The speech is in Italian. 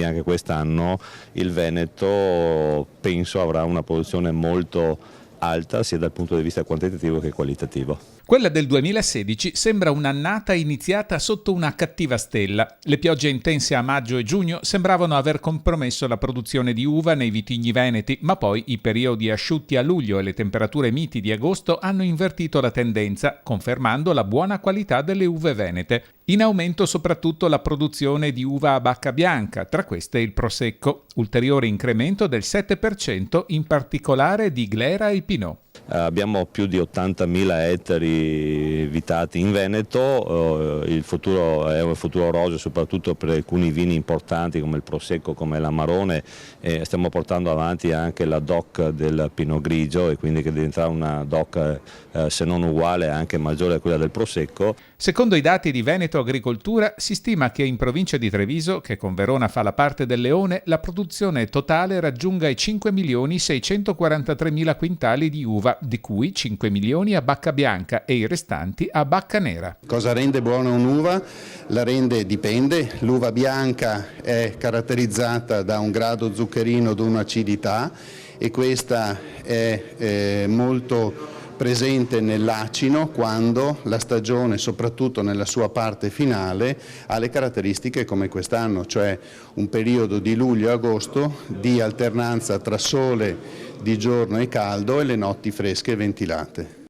altrimenti anche quest'anno il Veneto penso avrà una produzione molto alta sia dal punto di vista quantitativo che qualitativo. Quella del 2016 sembra un'annata iniziata sotto una cattiva stella. Le piogge intense a maggio e giugno sembravano aver compromesso la produzione di uva nei vitigni veneti, ma poi i periodi asciutti a luglio e le temperature miti di agosto hanno invertito la tendenza, confermando la buona qualità delle uve venete. In aumento soprattutto la produzione di uva a bacca bianca, tra queste il Prosecco, ulteriore incremento del 7%, in particolare di Glera e Pinot. Abbiamo più di 80.000 ettari vitati in Veneto, il futuro è un futuro roseo soprattutto per alcuni vini importanti come il Prosecco, come l'Amarone, e stiamo portando avanti anche la DOC del Pinot Grigio e quindi che diventerà una DOC se non uguale anche maggiore a quella del Prosecco. Secondo i dati di Veneto Agricoltura si stima che in provincia di Treviso, che con Verona fa la parte del Leone, la produzione totale raggiunga i 5.643.000 quintali di uva, di cui 5 milioni a bacca bianca e i restanti a bacca nera. Cosa rende buona un'uva? La rende, dipende, l'uva bianca è caratterizzata da un grado zuccherino, da un'acidità e questa è molto presente nell'acino quando la stagione, soprattutto nella sua parte finale, ha le caratteristiche come quest'anno, cioè un periodo di luglio-agosto di alternanza tra sole di giorno e caldo e le notti fresche e ventilate.